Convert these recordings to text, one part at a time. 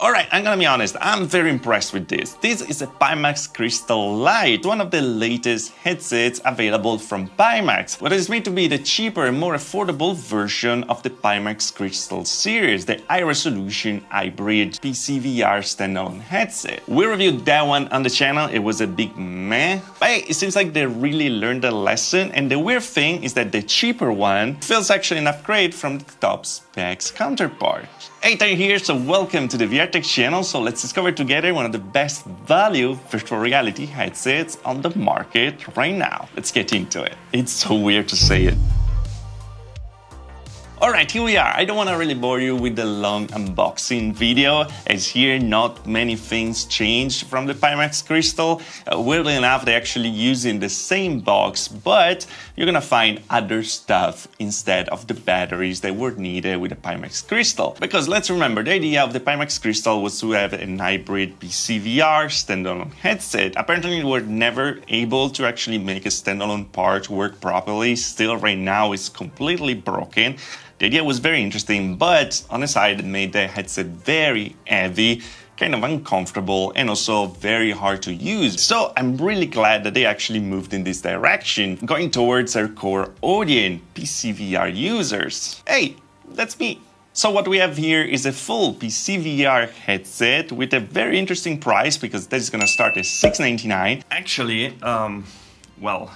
Alright, I'm gonna be honest, I'm very impressed with this. This is a Pimax Crystal Light, one of the latest headsets available from Pimax. What is made to be the cheaper and more affordable version of the Pimax Crystal series, the high-resolution hybrid PCVR standalone headset. We reviewed that one on the channel, it was a big meh, but hey, it seems like they really learned a lesson, and the weird thing is that the cheaper one feels actually an upgrade from the top specs counterpart. Hey, Tyler here, so welcome to the VR Tech channel. So let's discover together one of the best value virtual reality headsets on the market right now. Let's get into it. It's so weird to say it. Alright, here we are. I don't want to really bore you with the long unboxing video, as here not many things changed from the Pimax Crystal. Weirdly enough, they're actually using the same box, but you're gonna find other stuff instead of the batteries that were needed with the Pimax Crystal. Because let's remember, the idea of the Pimax Crystal was to have an hybrid PCVR standalone headset. Apparently, we were never able to actually make a standalone part work properly. Still, right now, it's completely broken. The idea was very interesting, but on the side it made the headset very heavy, kind of uncomfortable, and also very hard to use. So I'm really glad that they actually moved in this direction, going towards our core audience, PCVR users. Hey, that's me. So what we have here is a full PCVR headset with a very interesting price, because that is gonna start at $699. Actually, well,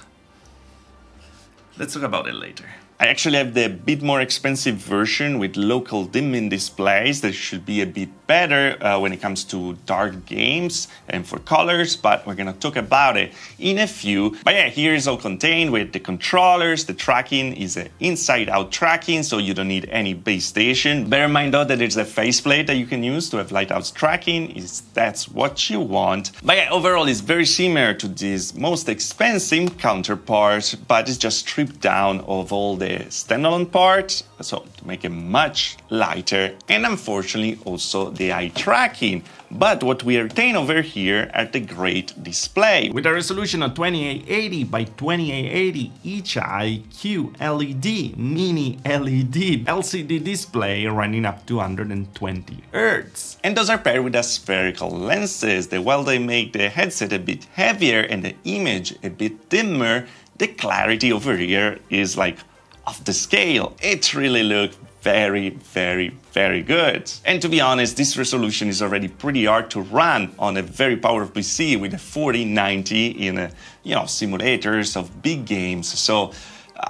let's talk about it later. I actually have the bit more expensive version with local dimming displays that should be a bit better when it comes to dark games and for colors, but we're gonna talk about it in a few. But yeah, here is all contained with the controllers. The tracking is an inside-out tracking, so you don't need any base station. Bear in mind though that there's a faceplate that you can use to have light-out tracking, if that's what you want. But yeah, overall it's very similar to this most expensive counterpart, but it's just stripped down of all the standalone part, so to make it much lighter, and unfortunately also the eye tracking. But what we retain over here are the great display. With a resolution of 2880 by 2880 each eye, QLED, mini LED, LCD display running up to 120 Hz. And those are paired with the spherical lenses that while they make the headset a bit heavier and the image a bit dimmer, the clarity over here is like off the scale. It really looked very, very, very good. And to be honest, this resolution is already pretty hard to run on a very powerful PC with a 4090 in simulators of big games. So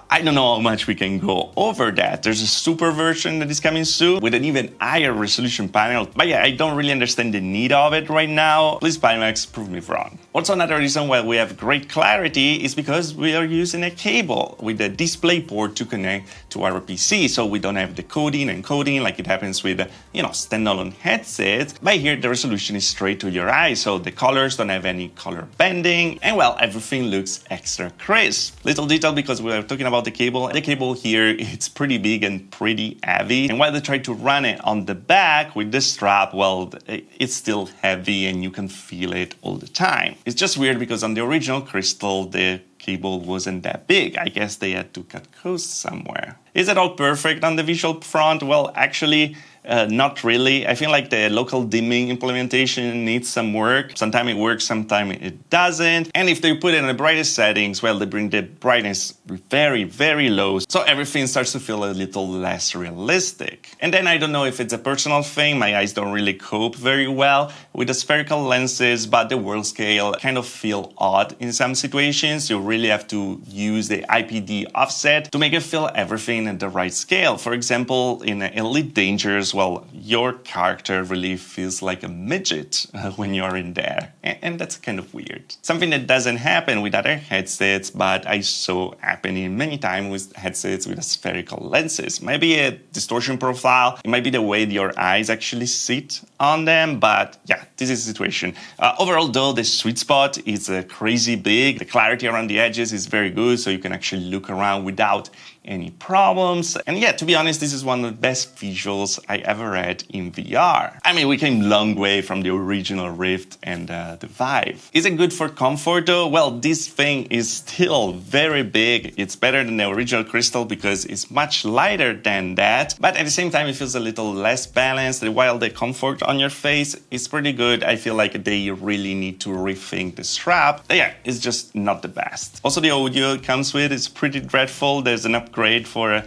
I don't know how much we can go over that. There's a super version that is coming soon with an even higher resolution panel. But yeah, I don't really understand the need of it right now. Please, Pimax, prove me wrong. Also, another reason why we have great clarity is because we are using a cable with a display port to connect to our PC. So we don't have decoding and encoding like it happens with, standalone headsets. But here, the resolution is straight to your eye. So the colors don't have any color bending. And well, everything looks extra crisp. Little detail, because we are talking about the cable here, it's pretty big and pretty heavy, and while they try to run it on the back with the strap, well, it's still heavy and you can feel it all the time. It's just weird because on the original Crystal the cable wasn't that big. I guess they had to cut costs somewhere. Is it all perfect on the visual front? Well, actually, not really. I feel like the local dimming implementation needs some work. Sometimes it works, sometimes it doesn't. And if they put it in the brightest settings, well, they bring the brightness very, very low. So everything starts to feel a little less realistic. And then I don't know if it's a personal thing. My eyes don't really cope very well with the spherical lenses, but the world scale kind of feel odd in some situations. You really have to use the IPD offset to make it feel everything at the right scale. For example, in Elite Dangerous, well, your character really feels like a midget when you're in there. And that's kind of weird. Something that doesn't happen with other headsets, but I saw happening many times with headsets with spherical lenses. Maybe a distortion profile, it might be the way your eyes actually sit on them, but yeah, this is the situation. Overall though, the sweet spot is crazy big. The clarity around the edges is very good, so you can actually look around without any problems. And yeah, to be honest, this is one of the best visuals I ever had in VR. I mean, we came a long way from the original Rift and the Vive. Is it good for comfort though? Well, this thing is still very big. It's better than the original Crystal because it's much lighter than that. But at the same time, it feels a little less balanced. While the comfort on your face is pretty good, I feel like they really need to rethink the strap. But yeah, it's just not the best. Also, the audio it comes with is pretty dreadful. There's an upgrade for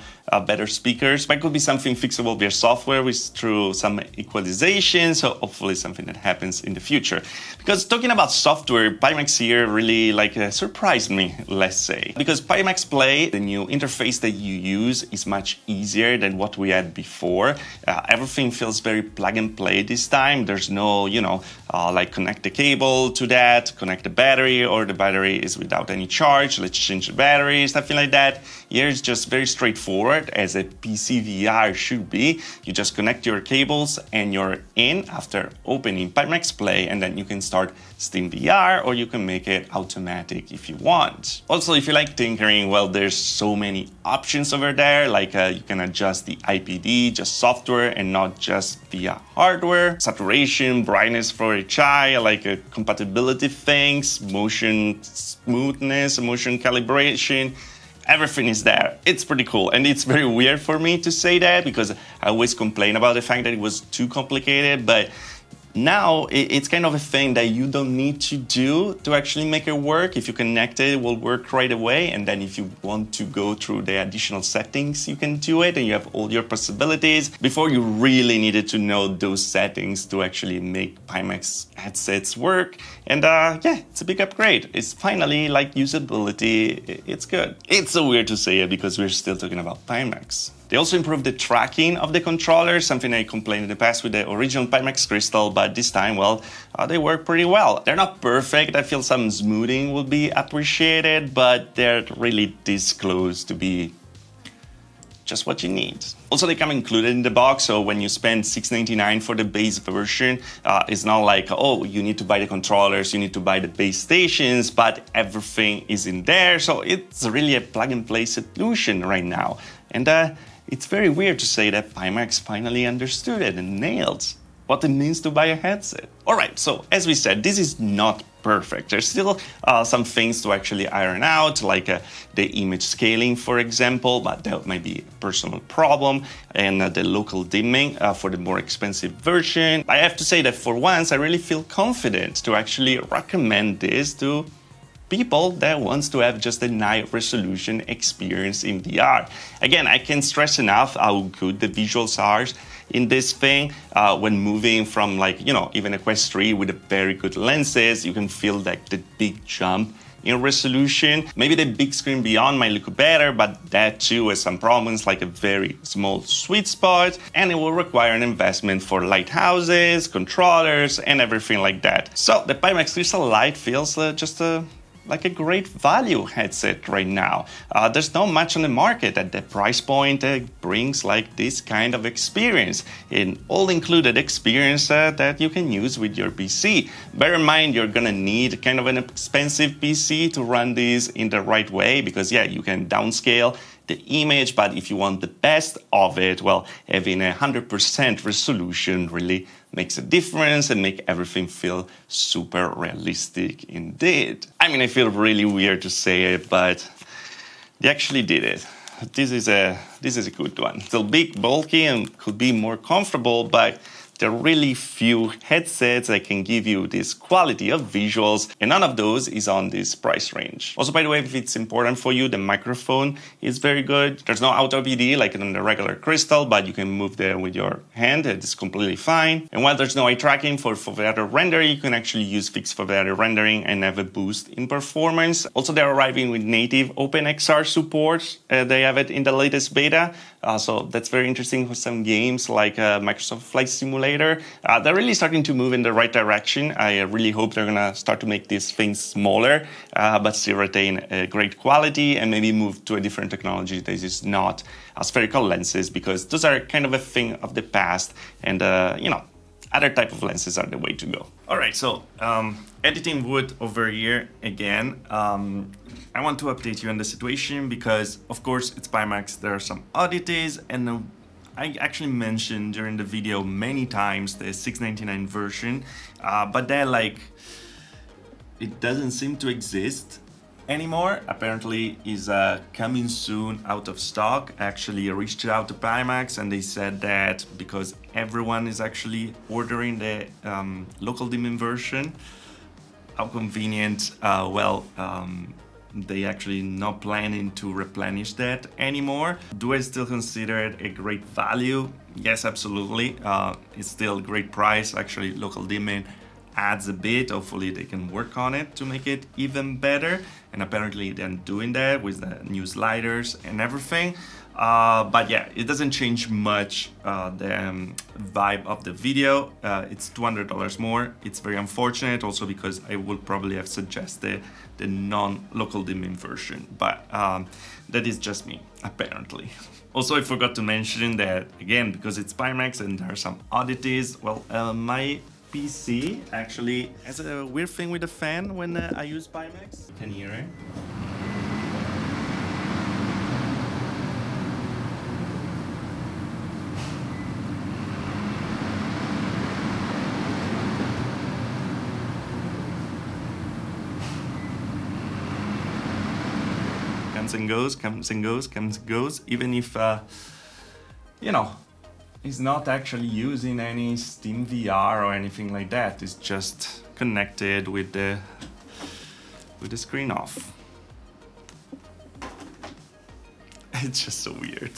better speakers, but it could be something fixable via software through some equalization, so hopefully something that happens in the future. Because talking about software, Pimax here really surprised me, let's say. Because Pimax Play, the new interface that you use, is much easier than what we had before. Everything feels very plug and play this time. There's no, like connect the cable to that, connect the battery, or the battery is without any charge, let's change the battery, something like that. Here it's just very straightforward, as a PCVR should be. You just connect your cables and you're in after opening Pimax Play, and then you can start Steam VR, or you can make it automatic if you want. Also, if you like tinkering, well, there's so many options over there, like you can adjust the IPD, just software and not just via hardware, saturation, brightness for each eye, like compatibility things, motion smoothness, motion calibration. Everything is there. It's pretty cool. And it's very weird for me to say that because I always complain about the fact that it was too complicated, but now it's kind of a thing that you don't need to do to actually make it work. If you connect it, it will work right away. And then if you want to go through the additional settings, you can do it and you have all your possibilities. Before, you really needed to know those settings to actually make Pimax headsets work. And yeah, it's a big upgrade. It's finally like usability. It's good. It's so weird to say it because we're still talking about Pimax. They also improved the tracking of the controller, something I complained in the past with the original Pimax Crystal, but this time, well, they work pretty well. They're not perfect. I feel some smoothing would be appreciated, but they're really this close to be just what you need. Also, they come included in the box, so when you spend $6.99 for the base version, it's not like, oh, you need to buy the controllers, you need to buy the base stations, but everything is in there, so it's really a plug-and-play solution right now. And it's very weird to say that Pimax finally understood it and nailed what it means to buy a headset. Alright, so as we said, this is not perfect. There's still some things to actually iron out, like the image scaling, for example, but that might be a personal problem, and the local dimming for the more expensive version. I have to say that for once, I really feel confident to actually recommend this to people that wants to have just a high resolution experience in VR. Again, I can't stress enough how good the visuals are in this thing. When moving from even a Quest 3 with a very good lenses, you can feel like the big jump in resolution. Maybe the big screen beyond might look better, but that too has some problems like a very small sweet spot, and it will require an investment for lighthouses, controllers, and everything like that. So the Pimax Crystal Light feels like a great value headset right now. There's not much on the market at the price point brings like this kind of experience, an all-included experience that you can use with your PC. Bear in mind, you're gonna need kind of an expensive PC to run this in the right way, because yeah, you can downscale the image, but if you want the best of it, well, having 100% resolution really makes a difference and make everything feel super realistic indeed. I mean, I feel really weird to say it, but they actually did it. This is a good one. Still big, bulky, and could be more comfortable, but there are really few headsets that can give you this quality of visuals, and none of those is on this price range. Also, by the way, if it's important for you, the microphone is very good. There's no auto PD like on the regular Crystal, but you can move there with your hand. It's completely fine. And while there's no eye tracking for foveated rendering, you can actually use fixed foveated rendering and have a boost in performance. Also, they're arriving with native OpenXR support. They have it in the latest beta. So that's very interesting for some games like Microsoft Flight Simulator. They're really starting to move in the right direction. I really hope they're going to start to make these things smaller, but still retain great quality and maybe move to a different technology that is not spherical lenses, because those are kind of a thing of the past. And, other type of lenses are the way to go. All right, so editing wood over here again. I want to update you on the situation because, of course, it's Pimax. There are some oddities, and I actually mentioned during the video many times the 699 version, but then like it doesn't seem to exist anymore. Apparently is coming soon, out of stock. I actually reached out to Pimax and they said that because everyone is actually ordering the local dimming version, how convenient. They actually not planning to replenish that anymore. Do I still consider it a great value? Yes, absolutely. It's still a great price. Actually, local dimming adds a bit. Hopefully they can work on it to make it even better, and apparently they're doing that with the new sliders and everything. But yeah, it doesn't change much the vibe of the video. It's $200 more. It's very unfortunate also because I would probably have suggested the non-local dimming version, but that is just me, apparently. Also, I forgot to mention that, again, because it's Pimax and there are some oddities, well, my PC actually has a weird thing with the fan when I use Pimax. Can you hear it? Comes and goes, comes and goes, comes and goes, even if, you know, it's not actually using any Steam VR or anything like that. It's just connected with the screen off. It's just so weird.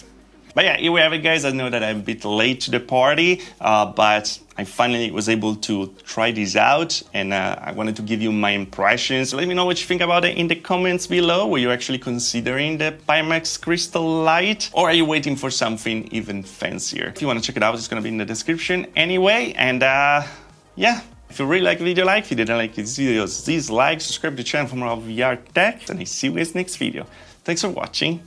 But yeah, here we have it, guys. I know that I'm a bit late to the party, but I finally was able to try this out, and I wanted to give you my impressions. Let me know what you think about it in the comments below. Were you actually considering the Pimax Crystal Light, or are you waiting for something even fancier? If you want to check it out, it's going to be in the description anyway. And yeah, if you really like the video, if you didn't like this video, please like, subscribe to the channel for more VR tech, and I see you guys next video. Thanks for watching.